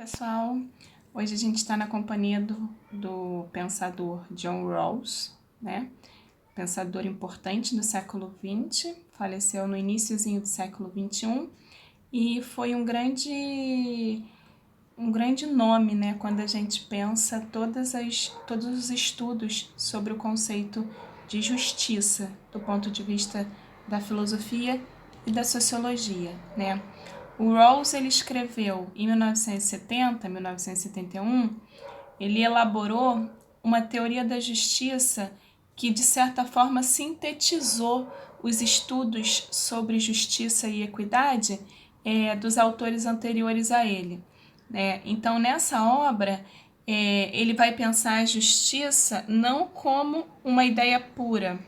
Pessoal, hoje a gente está na companhia do pensador John Rawls, né? Pensador importante do século XX, faleceu no iniciozinho do século XXI e foi um grande nome, né? Quando a gente pensa todos os estudos sobre o conceito de justiça do ponto de vista da filosofia e da sociologia, né? O Rawls, ele escreveu em 1971, ele elaborou uma teoria da justiça que, de certa forma, sintetizou os estudos sobre justiça e equidade dos autores anteriores a ele, né? Então, nessa obra, ele vai pensar a justiça não como uma ideia pura,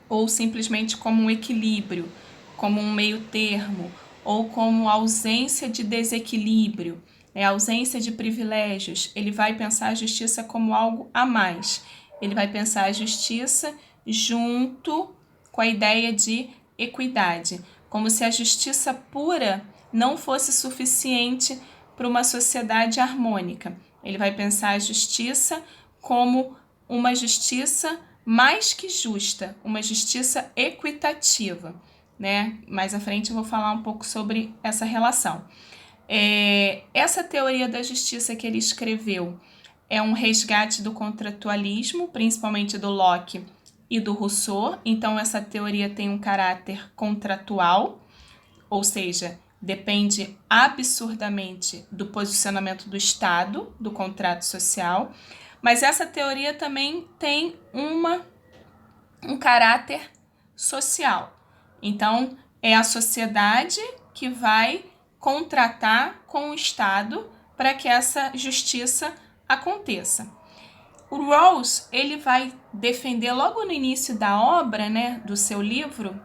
ou simplesmente como um equilíbrio, como um meio termo, ou como ausência de desequilíbrio, ausência de privilégios. Ele vai pensar a justiça como algo a mais. Ele vai pensar a justiça junto com a ideia de equidade, como se a justiça pura não fosse suficiente para uma sociedade harmônica. Ele vai pensar a justiça como uma justiça mais que justa, uma justiça equitativa, né? Mais à frente eu vou falar um pouco sobre essa relação. Essa teoria da justiça que ele escreveu é um resgate do contratualismo, principalmente do Locke e do Rousseau. Então, essa teoria tem um caráter contratual, ou seja, depende absurdamente do posicionamento do Estado, do contrato social. Mas essa teoria também tem um caráter social. Então, é a sociedade que vai contratar com o Estado para que essa justiça aconteça. O Rawls, ele vai defender logo no início da obra, né, do seu livro,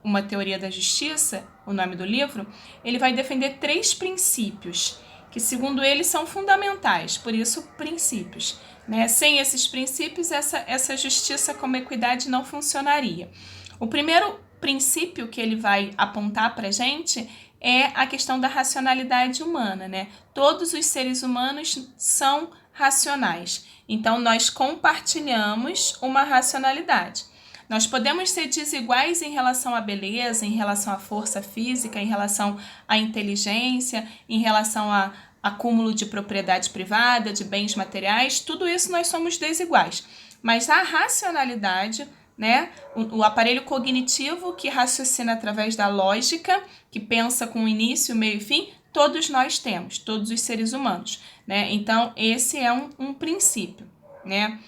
Uma Teoria da Justiça, o nome do livro, ele vai defender 3 princípios que, segundo ele, são fundamentais, por isso, princípios, né? Sem esses princípios, essa justiça como equidade não funcionaria. O primeiro princípio que ele vai apontar para a gente é a questão da racionalidade humana, né? Todos os seres humanos são racionais, então nós compartilhamos uma racionalidade. Nós podemos ser desiguais em relação à beleza, em relação à força física, em relação à inteligência, em relação a acúmulo de propriedade privada, de bens materiais, tudo isso nós somos desiguais. Mas a racionalidade, né, o aparelho cognitivo que raciocina através da lógica, que pensa com início, meio e fim, todos nós temos, todos os seres humanos, né? Então, esse é um princípio, né?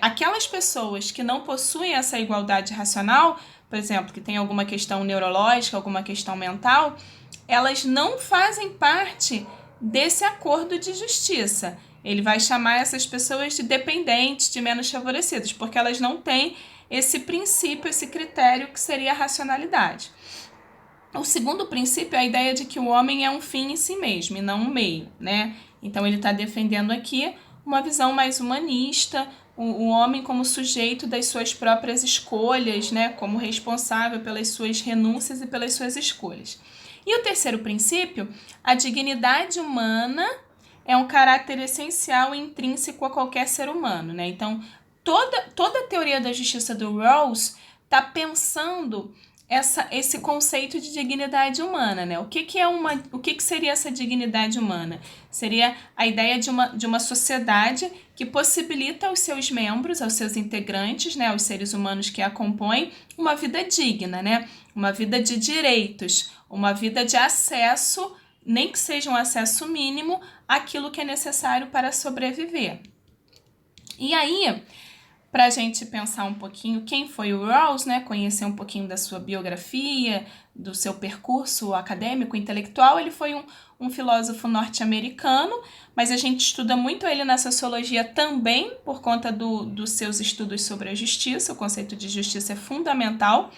Aquelas pessoas que não possuem essa igualdade racional, por exemplo, que tem alguma questão neurológica, alguma questão mental, elas não fazem parte desse acordo de justiça. Ele vai chamar essas pessoas de dependentes, de menos favorecidos, porque elas não têm esse princípio, esse critério que seria a racionalidade. O segundo princípio é a ideia de que o homem é um fim em si mesmo e não um meio, né? Então ele está defendendo aqui uma visão mais humanista, o homem como sujeito das suas próprias escolhas, né? Como responsável pelas suas renúncias e pelas suas escolhas. E o terceiro princípio, a dignidade humana é um caráter essencial e intrínseco a qualquer ser humano, né? Então, toda a teoria da justiça do Rawls está pensando esse conceito de dignidade humana, né? O que seria essa dignidade humana? Seria a ideia de uma sociedade que possibilita aos seus membros, aos seus integrantes, né, aos seres humanos que a compõem, uma vida digna, né? Uma vida de direitos, uma vida de acesso, nem que seja um acesso mínimo, àquilo que é necessário para sobreviver. E aí, para a gente pensar um pouquinho quem foi o Rawls, né? Conhecer um pouquinho da sua biografia, do seu percurso acadêmico, intelectual. Ele foi um filósofo norte-americano, mas a gente estuda muito ele na sociologia também por conta dos seus estudos sobre a justiça. O conceito de justiça é fundamental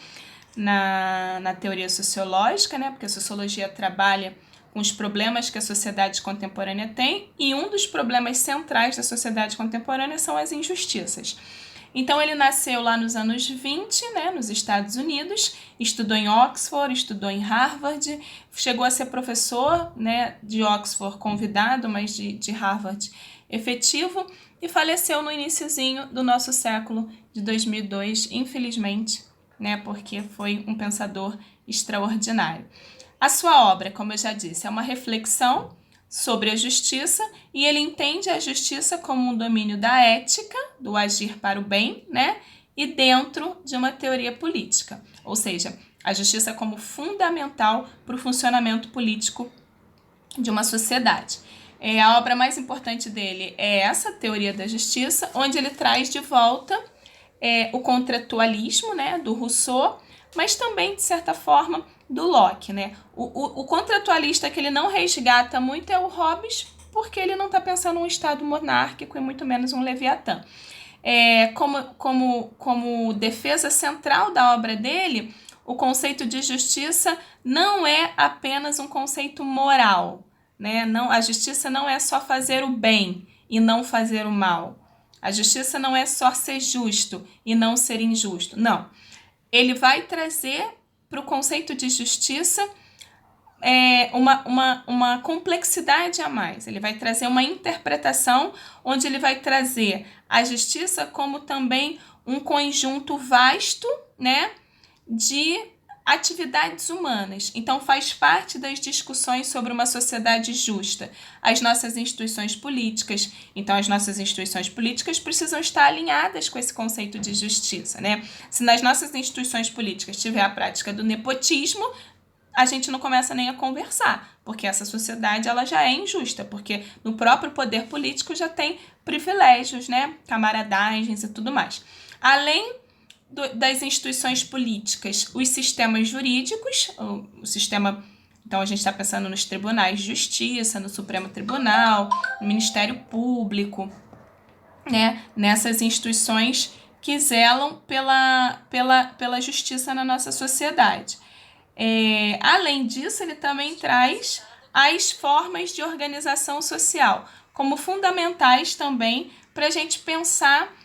na teoria sociológica, né? Porque a sociologia trabalha com os problemas que a sociedade contemporânea tem, e um dos problemas centrais da sociedade contemporânea são as injustiças. Então ele nasceu lá nos anos 20, né, nos Estados Unidos, estudou em Oxford, estudou em Harvard, chegou a ser professor, né, de Oxford convidado, mas de Harvard efetivo, e faleceu no iniciozinho do nosso século de 2002, infelizmente, né, porque foi um pensador extraordinário. A sua obra, como eu já disse, é uma reflexão sobre a justiça, e ele entende a justiça como um domínio da ética, do agir para o bem, né? E dentro de uma teoria política, ou seja, a justiça como fundamental para o funcionamento político de uma sociedade. A obra mais importante dele é essa, Teoria da Justiça, onde ele traz de volta o contratualismo, né, do Rousseau, mas também, de certa forma, do Locke, né? O contratualista que ele não resgata muito é o Hobbes, porque ele não está pensando em um Estado monárquico e muito menos um Leviatã. Como defesa central da obra dele, o conceito de justiça não é apenas um conceito moral, né? Não, a justiça não é só fazer o bem e não fazer o mal. A justiça não é só ser justo e não ser injusto. Não. Ele vai trazer para o conceito de justiça uma complexidade a mais. Ele vai trazer uma interpretação onde ele vai trazer a justiça como também um conjunto vasto, né, de atividades humanas. Então, faz parte das discussões sobre uma sociedade justa. As nossas instituições políticas. Então, as nossas instituições políticas precisam estar alinhadas com esse conceito de justiça, né? Se nas nossas instituições políticas tiver a prática do nepotismo, a gente não começa nem a conversar, porque essa sociedade ela já é injusta, porque no próprio poder político já tem privilégios, né? Camaradagens e tudo mais. Além das instituições políticas, os sistemas jurídicos, o sistema, então a gente está pensando nos tribunais de justiça, no Supremo Tribunal, no Ministério Público, né? Nessas instituições que zelam pela justiça na nossa sociedade. Além disso, ele também traz as formas de organização social como fundamentais também para a gente pensar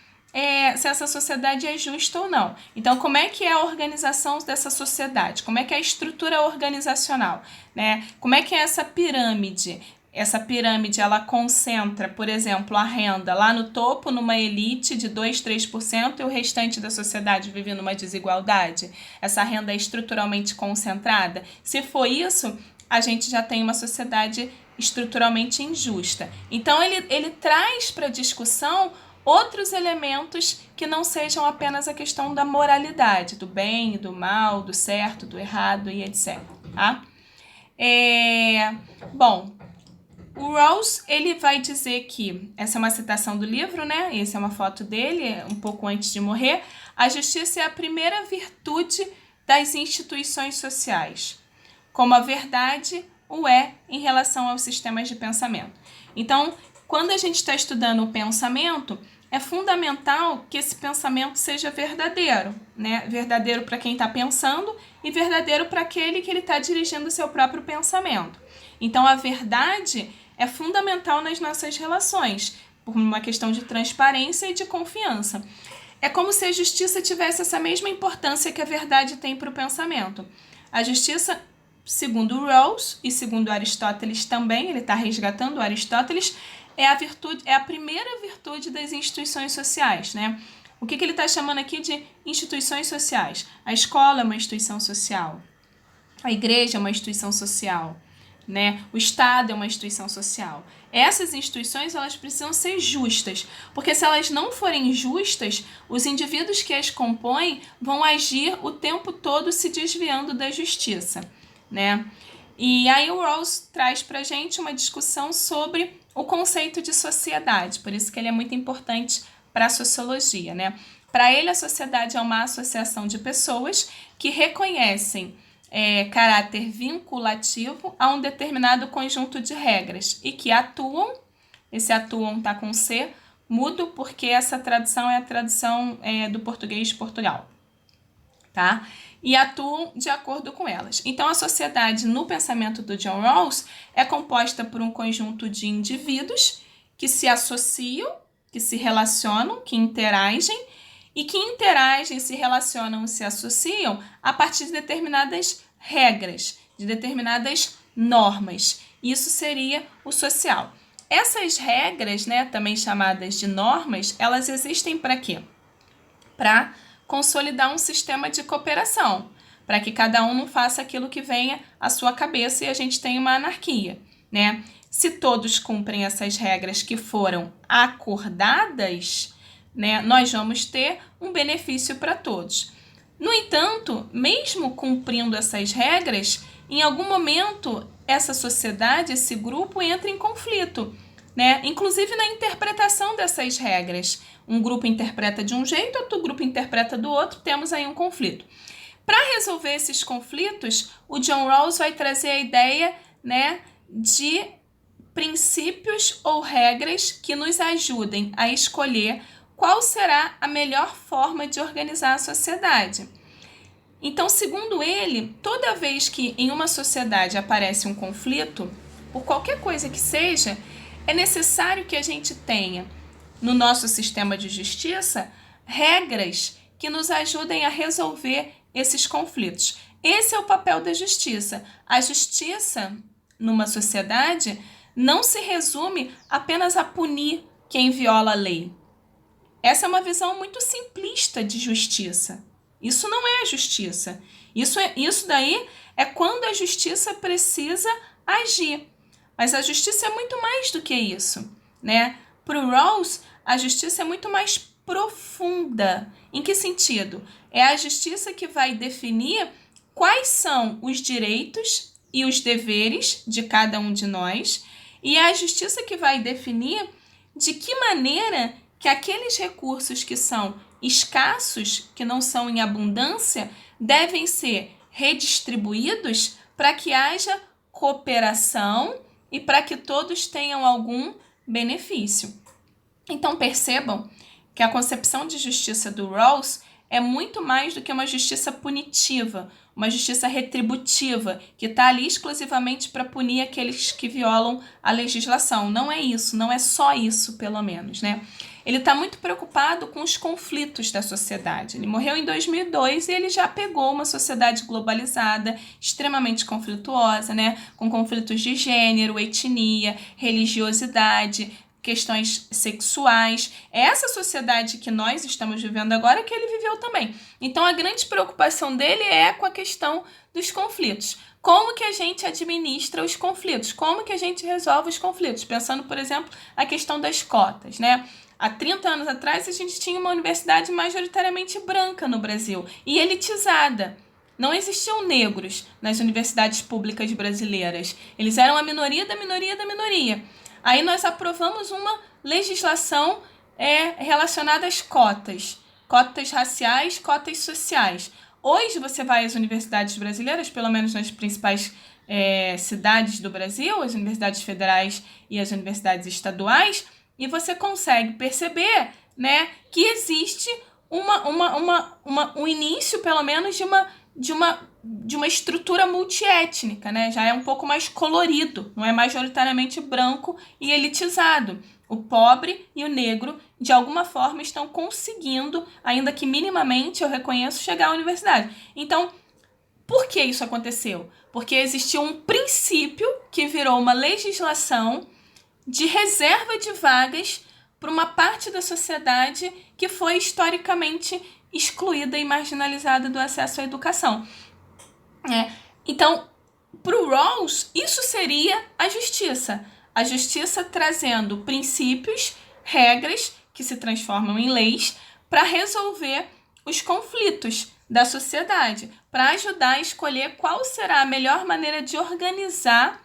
se essa sociedade é justa ou não. Então, como é que é a organização dessa sociedade? Como é que é a estrutura organizacional, né? Como é que é essa pirâmide? Essa pirâmide, ela concentra, por exemplo, a renda lá no topo, numa elite de 2, 3%, e o restante da sociedade vive numa desigualdade? Essa renda é estruturalmente concentrada? Se for isso, a gente já tem uma sociedade estruturalmente injusta. Então, ele traz para a discussão outros elementos que não sejam apenas a questão da moralidade, do bem e do mal, do certo, do errado e etc. Tá? Bom, o Rawls, ele vai dizer que, essa é uma citação do livro, né? Essa é uma foto dele, um pouco antes de morrer. A justiça é a primeira virtude das instituições sociais, como a verdade o é em relação aos sistemas de pensamento. Então, quando a gente está estudando o pensamento, é fundamental que esse pensamento seja verdadeiro, né? Verdadeiro para quem está pensando e verdadeiro para aquele que ele está dirigindo o seu próprio pensamento. Então, a verdade é fundamental nas nossas relações, por uma questão de transparência e de confiança. É como se a justiça tivesse essa mesma importância que a verdade tem para o pensamento. A justiça, segundo Rawls e segundo Aristóteles também, ele está resgatando Aristóteles, é a primeira virtude das instituições sociais, né? O que ele está chamando aqui de instituições sociais? A escola é uma instituição social, a igreja é uma instituição social, né? O Estado é uma instituição social. Essas instituições, elas precisam ser justas, porque se elas não forem justas, os indivíduos que as compõem vão agir o tempo todo se desviando da justiça, né? E aí o Rawls traz para a gente uma discussão sobre o conceito de sociedade, por isso que ele é muito importante para a sociologia, né? Para ele, a sociedade é uma associação de pessoas que reconhecem caráter vinculativo a um determinado conjunto de regras e que atuam, esse atuam está com C, mudo, porque essa tradução é a tradução do português de Portugal, tá? E atuam de acordo com elas. Então, a sociedade, no pensamento do John Rawls, é composta por um conjunto de indivíduos que se associam, que se relacionam, que interagem e que interagem, se relacionam, se associam a partir de determinadas regras, de determinadas normas. Isso seria o social. Essas regras, né, também chamadas de normas, elas existem para quê? Para consolidar um sistema de cooperação, para que cada um não faça aquilo que venha à sua cabeça e a gente tenha uma anarquia, né? Se todos cumprem essas regras que foram acordadas, né, nós vamos ter um benefício para todos. No entanto, mesmo cumprindo essas regras, em algum momento essa sociedade, esse grupo entra em conflito, né? Inclusive na interpretação dessas regras. Um grupo interpreta de um jeito, outro grupo interpreta do outro, temos aí um conflito. Para resolver esses conflitos, o John Rawls vai trazer a ideia, né, de princípios ou regras que nos ajudem a escolher qual será a melhor forma de organizar a sociedade. Então, segundo ele, toda vez que em uma sociedade aparece um conflito, por qualquer coisa que seja, é necessário que a gente tenha, no nosso sistema de justiça, regras que nos ajudem a resolver esses conflitos. Esse é o papel da justiça. A justiça, numa sociedade, não se resume apenas a punir quem viola a lei. Essa é uma visão muito simplista de justiça. Isso não é a justiça. Isso daí é quando a justiça precisa agir. Mas a justiça é muito mais do que isso, né? Para o Rawls, a justiça é muito mais profunda. Em que sentido? É a justiça que vai definir quais são os direitos e os deveres de cada um de nós, e é a justiça que vai definir de que maneira que aqueles recursos que são escassos, que não são em abundância, devem ser redistribuídos para que haja cooperação e para que todos tenham algum benefício. Então percebam que a concepção de justiça do Rawls é muito mais do que uma justiça punitiva, uma justiça retributiva, que está ali exclusivamente para punir aqueles que violam a legislação. Não é isso, não é só isso, pelo menos, né? Ele está muito preocupado com os conflitos da sociedade. Ele morreu em 2002 e ele já pegou uma sociedade globalizada, extremamente conflituosa, né? Com conflitos de gênero, etnia, religiosidade, questões sexuais. É essa sociedade que nós estamos vivendo agora que ele viveu também. Então, a grande preocupação dele é com a questão dos conflitos. Como que a gente administra os conflitos? Como que a gente resolve os conflitos? Pensando, por exemplo, a questão das cotas, né? Há 30 anos atrás, a gente tinha uma universidade majoritariamente branca no Brasil e elitizada. Não existiam negros nas universidades públicas brasileiras. Eles eram a minoria da minoria da minoria. Aí nós aprovamos uma legislação relacionada às cotas. Cotas raciais, cotas sociais. Hoje você vai às universidades brasileiras, pelo menos nas principais cidades do Brasil, as universidades federais e as universidades estaduais, e você consegue perceber, né, que existe um início, pelo menos, de uma estrutura multiétnica, né? Já é um pouco mais colorido, não é majoritariamente branco e elitizado. O pobre e o negro, de alguma forma, estão conseguindo, ainda que minimamente, eu reconheço, chegar à universidade. Então, por que isso aconteceu? Porque existiu um princípio que virou uma legislação de reserva de vagas para uma parte da sociedade que foi historicamente excluída e marginalizada do acesso à educação. Então, para o Rawls, isso seria a justiça. A justiça trazendo princípios, regras que se transformam em leis para resolver os conflitos da sociedade, para ajudar a escolher qual será a melhor maneira de organizar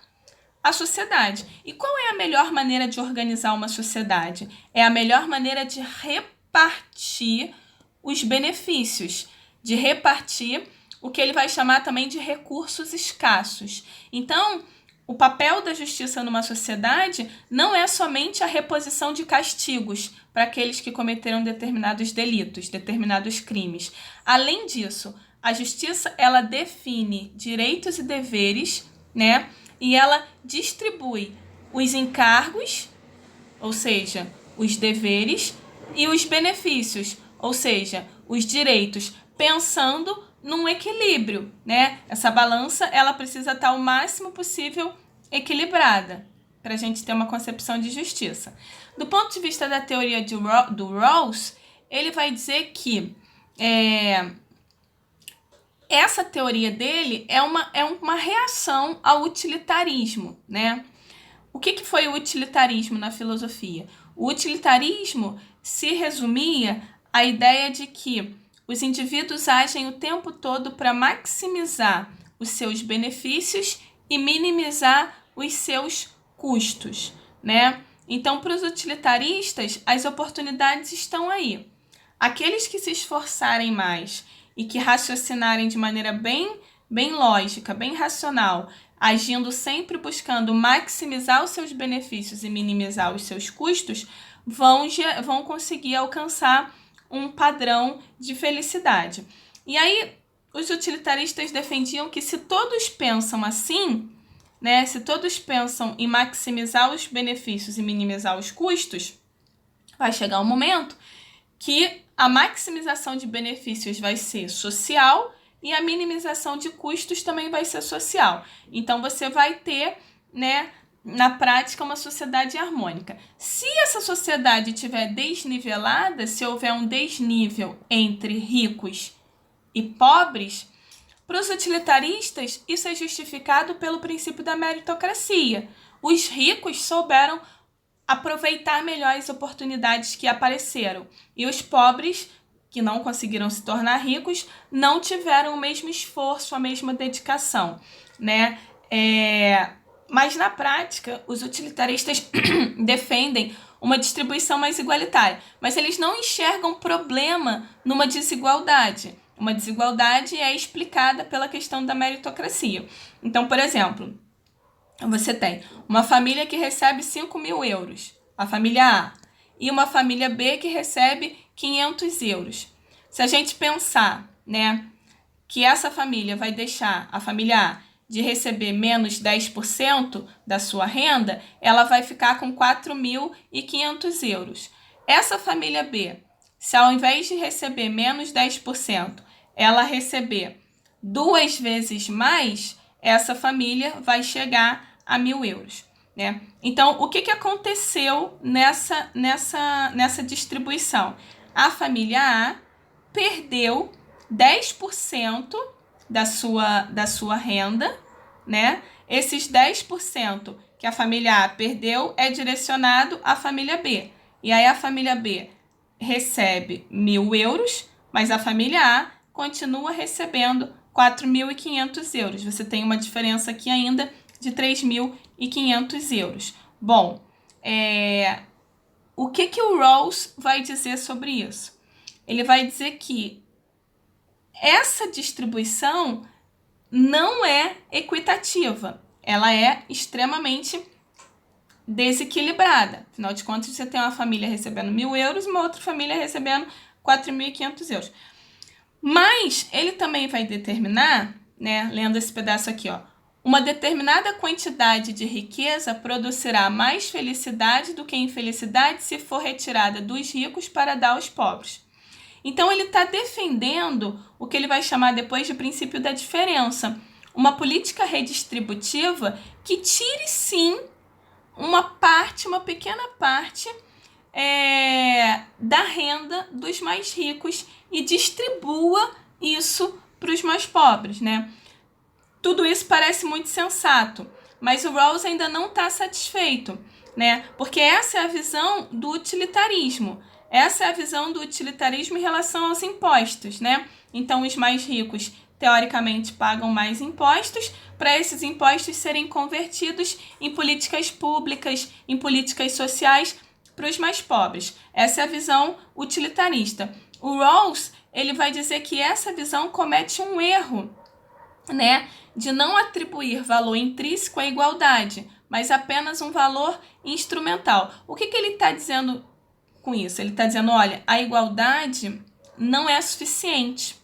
a sociedade. E qual é a melhor maneira de organizar uma sociedade? É a melhor maneira de repartir os benefícios, de repartir o que ele vai chamar também de recursos escassos. Então, o papel da justiça numa sociedade não é somente a reposição de castigos para aqueles que cometeram determinados delitos, determinados crimes. Além disso, a justiça ela define direitos e deveres, né? E ela distribui os encargos, ou seja, os deveres, e os benefícios, ou seja, os direitos, pensando num equilíbrio, né? Essa balança, ela precisa estar o máximo possível equilibrada para a gente ter uma concepção de justiça. Do ponto de vista da teoria do Rawls, ele vai dizer que essa teoria dele é uma reação ao utilitarismo, né? O que foi o utilitarismo na filosofia? O utilitarismo se resumia à ideia de que os indivíduos agem o tempo todo para maximizar os seus benefícios e minimizar os seus custos, né? Então, para os utilitaristas, as oportunidades estão aí. Aqueles que se esforçarem mais e que raciocinarem de maneira bem lógica, bem racional, agindo sempre buscando maximizar os seus benefícios e minimizar os seus custos, vão conseguir alcançar um padrão de felicidade. E aí, os utilitaristas defendiam que se todos pensam assim, né, se todos pensam em maximizar os benefícios e minimizar os custos, vai chegar um momento que a maximização de benefícios vai ser social e a minimização de custos também vai ser social. Então, você vai ter, né, na prática, uma sociedade harmônica. Se essa sociedade estiver desnivelada, se houver um desnível entre ricos e pobres, para os utilitaristas, isso é justificado pelo princípio da meritocracia. Os ricos souberam aproveitar melhor as oportunidades que apareceram. E os pobres, que não conseguiram se tornar ricos, não tiveram o mesmo esforço, a mesma dedicação, né? Mas na prática, os utilitaristas defendem uma distribuição mais igualitária, mas eles não enxergam problema numa desigualdade. Uma desigualdade é explicada pela questão da meritocracia. Então, por exemplo, você tem uma família que recebe 5.000 euros, a família A, e uma família B que recebe 500 euros. Se a gente pensar, né, que essa família vai deixar a família A de receber menos 10% da sua renda, ela vai ficar com 4.500 euros. Essa família B, se ao invés de receber menos 10%, ela receber 2 vezes mais, essa família vai chegar a 1.000 euros. Né? Então, o que aconteceu nessa distribuição? A família A perdeu 10% da sua renda, né? Esses 10% que a família A perdeu é direcionado à família B. E aí a família B recebe 1.000 euros, mas a família A continua recebendo 4.500 euros. Você tem uma diferença aqui ainda de 3.500 euros. Bom, o que o Rawls vai dizer sobre isso? Ele vai dizer que essa distribuição não é equitativa. Ela é extremamente desequilibrada. Afinal de contas, você tem uma família recebendo 1.000 euros e uma outra família recebendo 4.500 euros. Mas ele também vai determinar, né, lendo esse pedaço aqui, ó, uma determinada quantidade de riqueza produzirá mais felicidade do que infelicidade se for retirada dos ricos para dar aos pobres. Então, ele está defendendo o que ele vai chamar depois de princípio da diferença. Uma política redistributiva que tire, sim, uma pequena parte da renda dos mais ricos e distribua isso para os mais pobres, né? Tudo isso parece muito sensato, mas o Rawls ainda não está satisfeito, né? Porque essa é a visão do utilitarismo. Essa é a visão do utilitarismo em relação aos impostos, né? Então, os mais ricos, teoricamente, pagam mais impostos para esses impostos serem convertidos em políticas públicas, em políticas sociais para os mais pobres. Essa é a visão utilitarista. O Rawls, ele vai dizer que essa visão comete um erro, né, de não atribuir valor intrínseco à igualdade, mas apenas um valor instrumental. O que ele está dizendo com isso? Ele está dizendo, olha, a igualdade não é suficiente.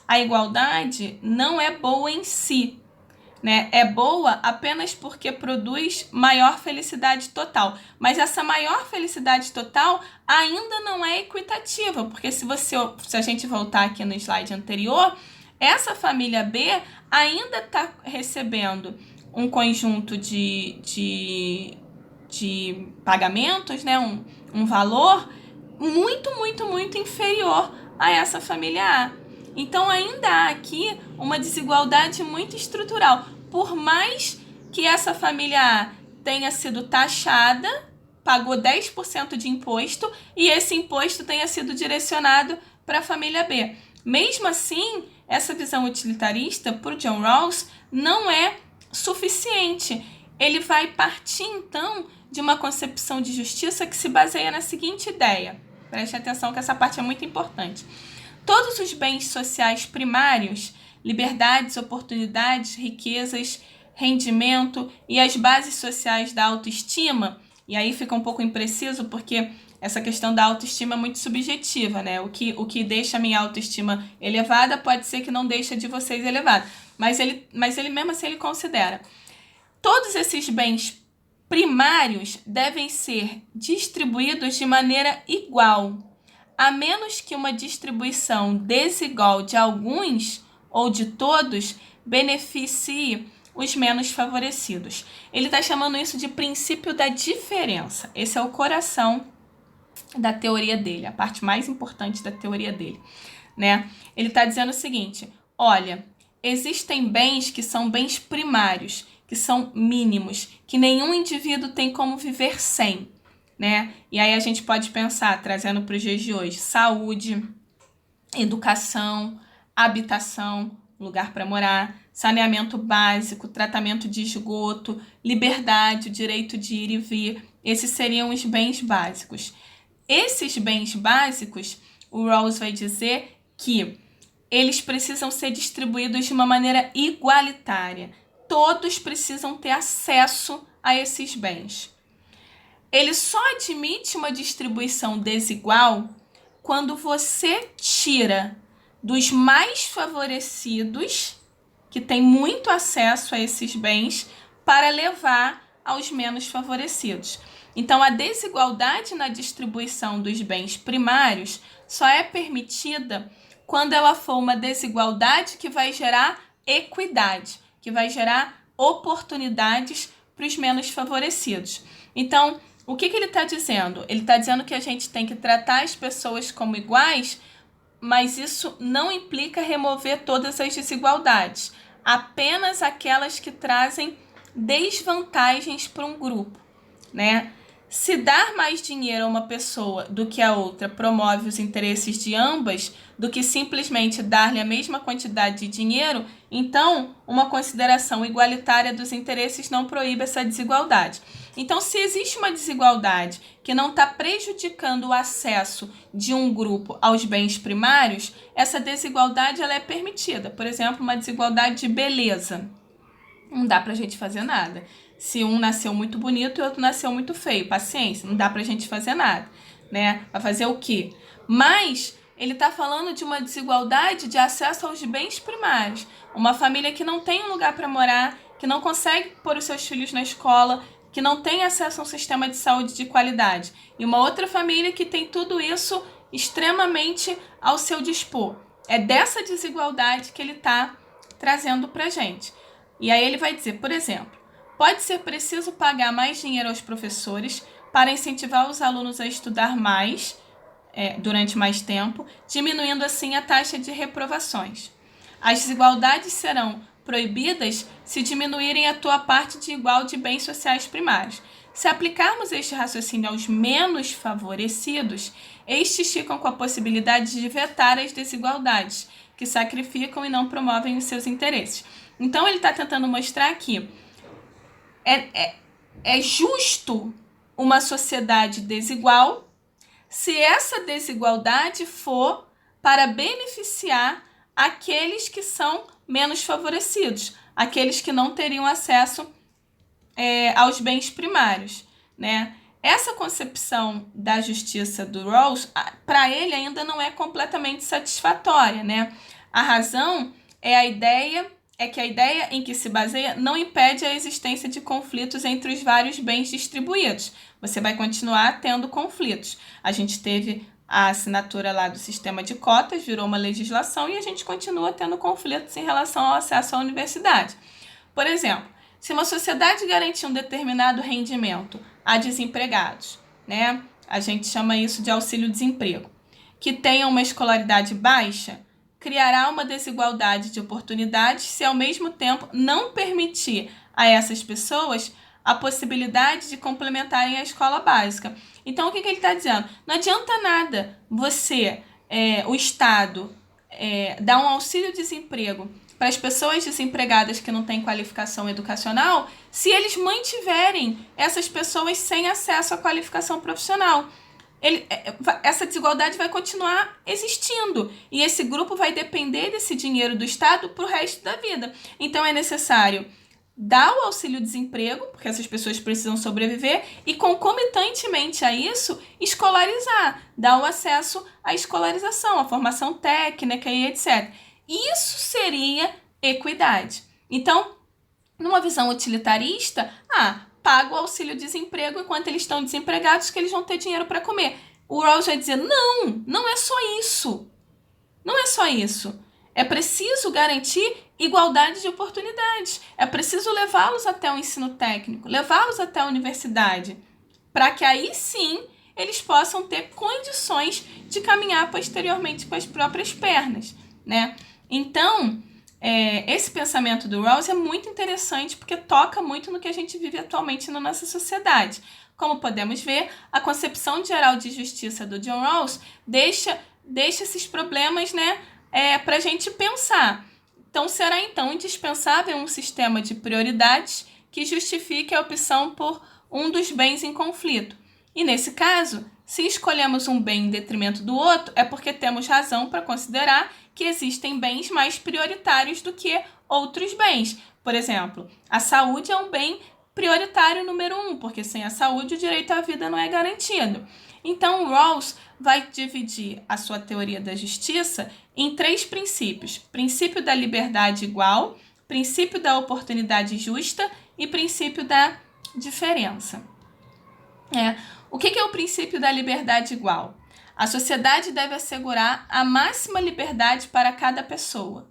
A igualdade não é boa em si. né? É boa apenas porque produz maior felicidade total. Mas essa maior felicidade total ainda não é equitativa, porque se a gente voltar aqui no slide anterior, essa família B ainda está recebendo um conjunto de pagamentos, né? Um valor muito inferior a essa família A. Então ainda há aqui uma desigualdade muito estrutural. Por mais que essa família A tenha sido taxada, pagou 10% de imposto e esse imposto tenha sido direcionado para a família B. Mesmo assim, essa visão utilitarista, por John Rawls, não é suficiente. Ele vai partir, então, de uma concepção de justiça que se baseia na seguinte ideia. Preste atenção que essa parte é muito importante. Todos os bens sociais primários, liberdades, oportunidades, riquezas, rendimento e as bases sociais da autoestima, e aí fica um pouco impreciso porque essa questão da autoestima é muito subjetiva, né? O que deixa a minha autoestima elevada pode ser que não deixa de vocês elevada, mas ele mesmo assim ele considera. Todos esses bens primários devem ser distribuídos de maneira igual, a menos que uma distribuição desigual de alguns ou de todos beneficie os menos favorecidos. Ele está chamando isso de princípio da diferença. Esse é o coração da teoria dele, a parte mais importante da teoria dele, né? Ele está dizendo o seguinte: olha, existem bens que são bens primários, que são mínimos, que nenhum indivíduo tem como viver sem, né? E aí a gente pode pensar, trazendo para os dias de hoje, saúde, educação, habitação, lugar para morar, saneamento básico, tratamento de esgoto, liberdade, o direito de ir e vir. Esses seriam os bens básicos. Esses bens básicos, o Rawls vai dizer que eles precisam ser distribuídos de uma maneira igualitária. Todos precisam ter acesso a esses bens. Ele só admite uma distribuição desigual quando você tira dos mais favorecidos, que têm muito acesso a esses bens, para levar aos menos favorecidos. Então, a desigualdade na distribuição dos bens primários só é permitida quando ela for uma desigualdade que vai gerar equidade, que vai gerar oportunidades para os menos favorecidos. Então, o que ele está dizendo? Ele está dizendo que a gente tem que tratar as pessoas como iguais, mas isso não implica remover todas as desigualdades, apenas aquelas que trazem desvantagens para um grupo, né? Se dar mais dinheiro a uma pessoa do que a outra promove os interesses de ambas, do que simplesmente dar-lhe a mesma quantidade de dinheiro, então uma consideração igualitária dos interesses não proíbe essa desigualdade. Então, se existe uma desigualdade que não está prejudicando o acesso de um grupo aos bens primários, essa desigualdade ela é permitida. Por exemplo, uma desigualdade de beleza. Não dá pra gente fazer nada. Se um nasceu muito bonito e o outro nasceu muito feio, paciência, não dá pra gente fazer nada, né? Vai fazer o quê? Mas ele tá falando de uma desigualdade de acesso aos bens primários. Uma família que não tem um lugar para morar, que não consegue pôr os seus filhos na escola, que não tem acesso a um sistema de saúde de qualidade. E uma outra família que tem tudo isso extremamente ao seu dispor. É dessa desigualdade que ele tá trazendo pra gente. E aí ele vai dizer, por exemplo, pode ser preciso pagar mais dinheiro aos professores para incentivar os alunos a estudar mais durante mais tempo, diminuindo assim a taxa de reprovações. As desigualdades serão proibidas se diminuírem a tua parte de igual de bens sociais primários. Se aplicarmos este raciocínio aos menos favorecidos, estes ficam com a possibilidade de vetar as desigualdades, que sacrificam e não promovem os seus interesses. Então, ele está tentando mostrar que é justo uma sociedade desigual se essa desigualdade for para beneficiar aqueles que são menos favorecidos, aqueles que não teriam acesso aos bens primários, né? Essa concepção da justiça do Rawls, para ele ainda não é completamente satisfatória, né? A razão é a ideia é que a ideia em que se baseia não impede a existência de conflitos entre os vários bens distribuídos. Você vai continuar tendo conflitos. A gente teve a assinatura lá do sistema de cotas, virou uma legislação e a gente continua tendo conflitos em relação ao acesso à universidade. Por exemplo, se uma sociedade garantir um determinado rendimento a desempregados, né? A gente chama isso de auxílio-desemprego, que tenham uma escolaridade baixa, criará uma desigualdade de oportunidades se ao mesmo tempo não permitir a essas pessoas a possibilidade de complementarem a escola básica. Então, o que ele está dizendo? Não adianta nada você, o Estado, dar um auxílio-desemprego para as pessoas desempregadas que não têm qualificação educacional, se eles mantiverem essas pessoas sem acesso à qualificação profissional. Essa desigualdade vai continuar existindo e esse grupo vai depender desse dinheiro do Estado para o resto da vida. Então é necessário dar o auxílio-desemprego, porque essas pessoas precisam sobreviver, e concomitantemente a isso, escolarizar, dar o acesso à escolarização, à formação técnica e etc. Isso seria equidade. Então, numa visão utilitarista, paga o auxílio-desemprego enquanto eles estão desempregados, que eles vão ter dinheiro para comer. O Rawls vai dizer, não é só isso. Não é só isso. É preciso garantir igualdade de oportunidades. É preciso levá-los até o ensino técnico, levá-los até a universidade, para que aí sim eles possam ter condições de caminhar posteriormente com as próprias pernas, né? Então, esse pensamento do Rawls é muito interessante porque toca muito no que a gente vive atualmente na nossa sociedade. Como podemos ver, a concepção geral de justiça do John Rawls deixa esses problemas, né, para a gente pensar. Então, será então indispensável um sistema de prioridades que justifique a opção por um dos bens em conflito. E nesse caso, se escolhemos um bem em detrimento do outro, é porque temos razão para considerar que existem bens mais prioritários do que outros bens. Por exemplo, a saúde é um bem prioritário número 1, porque sem a saúde o direito à vida não é garantido. Então, Rawls vai dividir a sua teoria da justiça em 3 princípios: princípio da liberdade igual, princípio da oportunidade justa e princípio da diferença. O que é o princípio da liberdade igual? A sociedade deve assegurar a máxima liberdade para cada pessoa.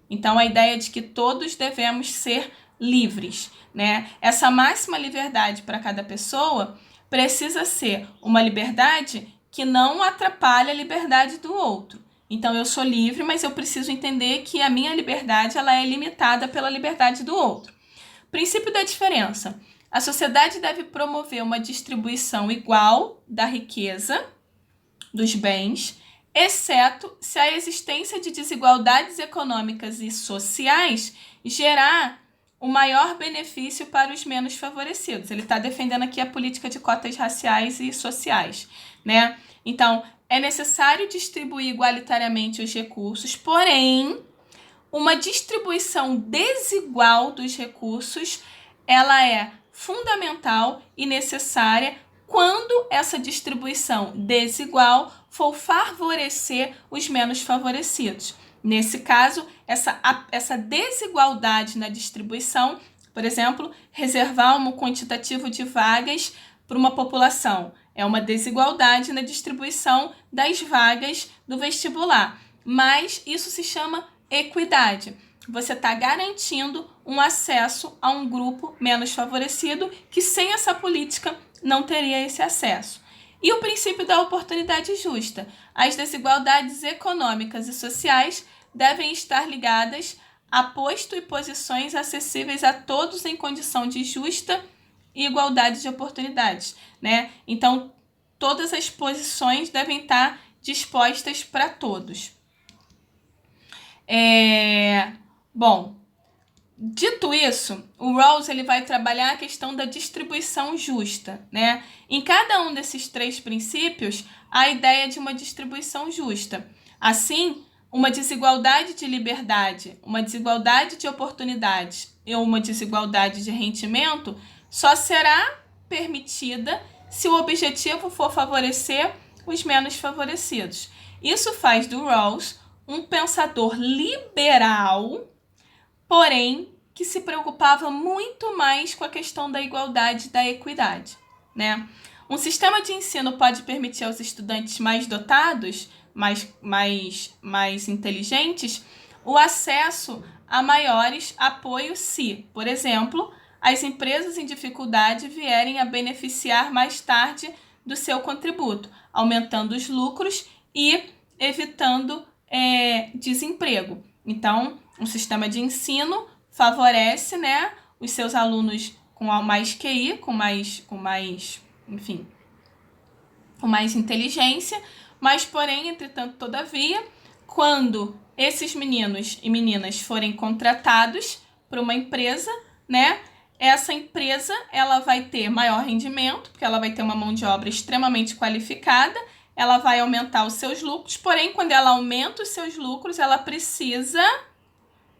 Então, a ideia de que todos devemos ser livres, né? Essa máxima liberdade para cada pessoa precisa ser uma liberdade que não atrapalhe a liberdade do outro. Então, eu sou livre, mas eu preciso entender que a minha liberdade ela é limitada pela liberdade do outro. Princípio da diferença. A sociedade deve promover uma distribuição igual da riqueza, dos bens, exceto se a existência de desigualdades econômicas e sociais gerar o maior benefício para os menos favorecidos. Ele está defendendo aqui a política de cotas raciais e sociais, né? Então, é necessário distribuir igualitariamente os recursos, porém, uma distribuição desigual dos recursos, ela é fundamental e necessária quando essa distribuição desigual for favorecer os menos favorecidos. Nesse caso, essa desigualdade na distribuição, por exemplo, reservar um quantitativo de vagas para uma população, é uma desigualdade na distribuição das vagas do vestibular. Mas isso se chama equidade. Você está garantindo um acesso a um grupo menos favorecido que sem essa política não teria esse acesso. E o princípio da oportunidade justa. As desigualdades econômicas e sociais devem estar ligadas a posto e posições acessíveis a todos em condição de justa e igualdade de oportunidades, né? Então, todas as posições devem estar dispostas para todos. Bom, dito isso, o Rawls ele vai trabalhar a questão da distribuição justa, né? Em cada um desses 3 princípios, há a ideia de uma distribuição justa. Assim, uma desigualdade de liberdade, uma desigualdade de oportunidades e uma desigualdade de rendimento só será permitida se o objetivo for favorecer os menos favorecidos. Isso faz do Rawls um pensador liberal, porém que se preocupava muito mais com a questão da igualdade e da equidade, né? Um sistema de ensino pode permitir aos estudantes mais dotados, mais inteligentes, o acesso a maiores apoios se, por exemplo, as empresas em dificuldade vierem a beneficiar mais tarde do seu contributo, aumentando os lucros e evitando desemprego. Então, um sistema de ensino favorece, né, os seus alunos com mais QI, com mais inteligência, mas, porém, entretanto, todavia, quando esses meninos e meninas forem contratados por uma empresa, né, essa empresa ela vai ter maior rendimento, porque ela vai ter uma mão de obra extremamente qualificada, ela vai aumentar os seus lucros, porém, quando ela aumenta os seus lucros, ela precisa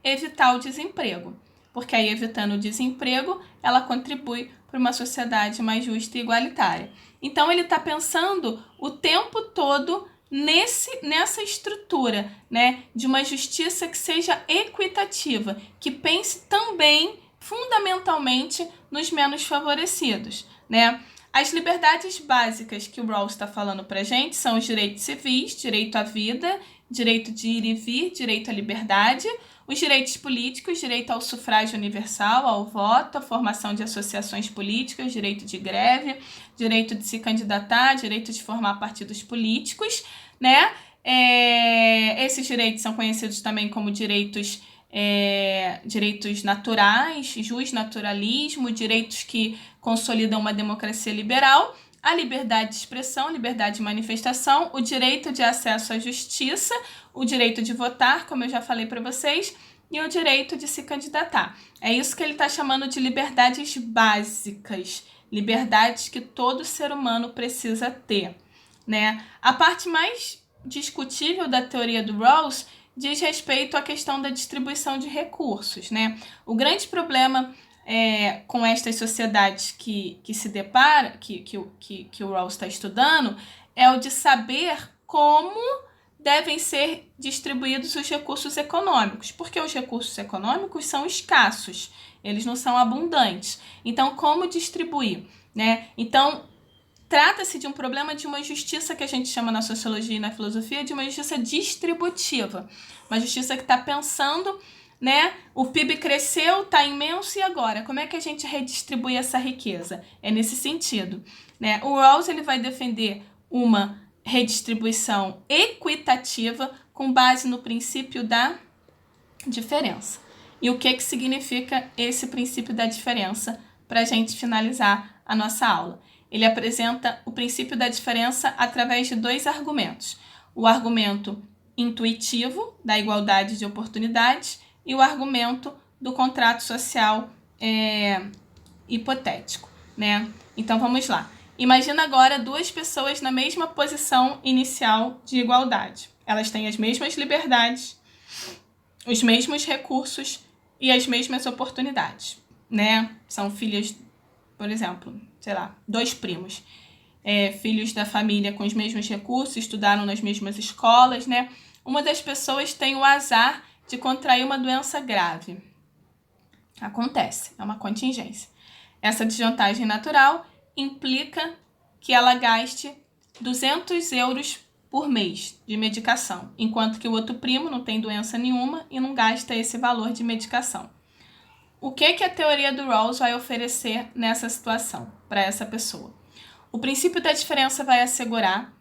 evitar o desemprego, porque aí, evitando o desemprego, ela contribui para uma sociedade mais justa e igualitária. Então, ele está pensando o tempo todo nessa estrutura, né, de uma justiça que seja equitativa, que pense também, fundamentalmente, nos menos favorecidos, né? As liberdades básicas que o Rawls está falando para a gente são os direitos civis, direito à vida, direito de ir e vir, direito à liberdade, os direitos políticos, direito ao sufrágio universal, ao voto, à formação de associações políticas, direito de greve, direito de se candidatar, direito de formar partidos políticos, né? Esses direitos são conhecidos também como direitos naturais, justnaturalismo, direitos que consolidam uma democracia liberal, a liberdade de expressão, liberdade de manifestação, o direito de acesso à justiça, o direito de votar, como eu já falei para vocês, e o direito de se candidatar. É isso que ele está chamando de liberdades básicas, liberdades que todo ser humano precisa ter, né? A parte mais discutível da teoria do Rawls diz respeito à questão da distribuição de recursos, né? O grande problema com estas sociedades que se depara, que o Rawls está estudando, é o de saber como devem ser distribuídos os recursos econômicos, porque os recursos econômicos são escassos, eles não são abundantes. Então, como distribuir, né? Então, trata-se de um problema de uma justiça que a gente chama na sociologia e na filosofia de uma justiça distributiva, uma justiça que está pensando, né? O PIB cresceu, está imenso, e agora? Como é que a gente redistribui essa riqueza? É nesse sentido, né? O Rawls ele vai defender uma redistribuição equitativa com base no princípio da diferença. E o que significa esse princípio da diferença para a gente finalizar a nossa aula? Ele apresenta o princípio da diferença através de dois argumentos. O argumento intuitivo, da igualdade de oportunidades, e o argumento do contrato social hipotético, né? Então, vamos lá. Imagina agora duas pessoas na mesma posição inicial de igualdade. Elas têm as mesmas liberdades, os mesmos recursos e as mesmas oportunidades, né? São filhos, por exemplo, sei lá, dois primos, filhos da família com os mesmos recursos, estudaram nas mesmas escolas, né? Uma das pessoas tem o azar de contrair uma doença grave. Acontece, é uma contingência. Essa desvantagem natural implica que ela gaste 200 euros por mês de medicação, enquanto que o outro primo não tem doença nenhuma e não gasta esse valor de medicação. O que a teoria do Rawls vai oferecer nessa situação para essa pessoa? O princípio da diferença vai assegurar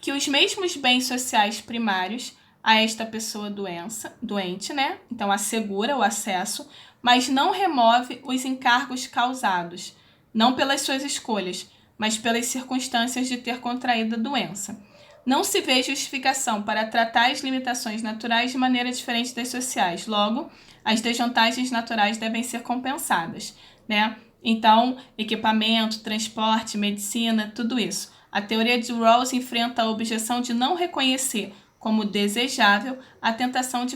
que os mesmos bens sociais primários a esta pessoa doente, né? Então assegura o acesso, mas não remove os encargos causados, não pelas suas escolhas, mas pelas circunstâncias de ter contraído a doença. Não se vê justificação para tratar as limitações naturais de maneira diferente das sociais. Logo, as desvantagens naturais devem ser compensadas, né? Então, equipamento, transporte, medicina, tudo isso. A teoria de Rawls enfrenta a objeção de não reconhecer como desejável a tentativa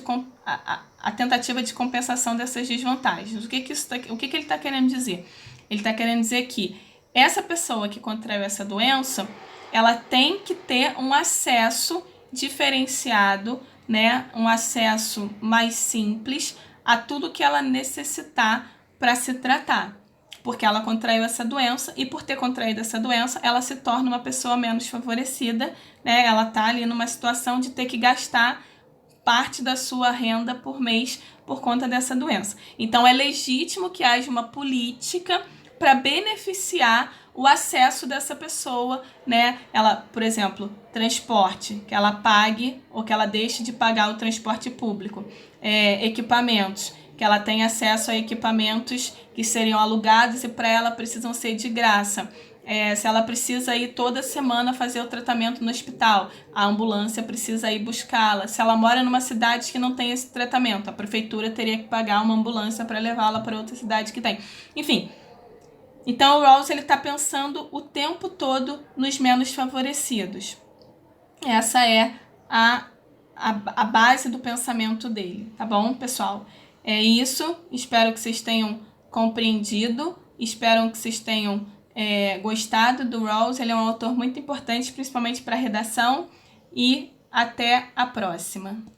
de compensação dessas desvantagens. O que ele está querendo dizer? Ele está querendo dizer que essa pessoa que contraiu essa doença, ela tem que ter um acesso diferenciado, né? Um acesso mais simples a tudo que ela necessitar para se tratar. Porque ela contraiu essa doença e por ter contraído essa doença, ela se torna uma pessoa menos favorecida, né? Ela tá ali numa situação de ter que gastar parte da sua renda por mês por conta dessa doença. Então é legítimo que haja uma política para beneficiar o acesso dessa pessoa, né? Ela, por exemplo, transporte, que ela pague ou que ela deixe de pagar o transporte público, equipamentos, que ela tenha acesso a equipamentos que seriam alugados e para ela precisam ser de graça. Se ela precisa ir toda semana fazer o tratamento no hospital, a ambulância precisa ir buscá-la. Se ela mora numa cidade que não tem esse tratamento, a prefeitura teria que pagar uma ambulância para levá-la para outra cidade que tem. Enfim, então o Rawls está pensando o tempo todo nos menos favorecidos. Essa é a base do pensamento dele, tá bom, pessoal? É isso, espero que vocês tenham compreendido, espero que vocês tenham gostado do Rawls. Ele é um autor muito importante, principalmente para a redação, e até a próxima.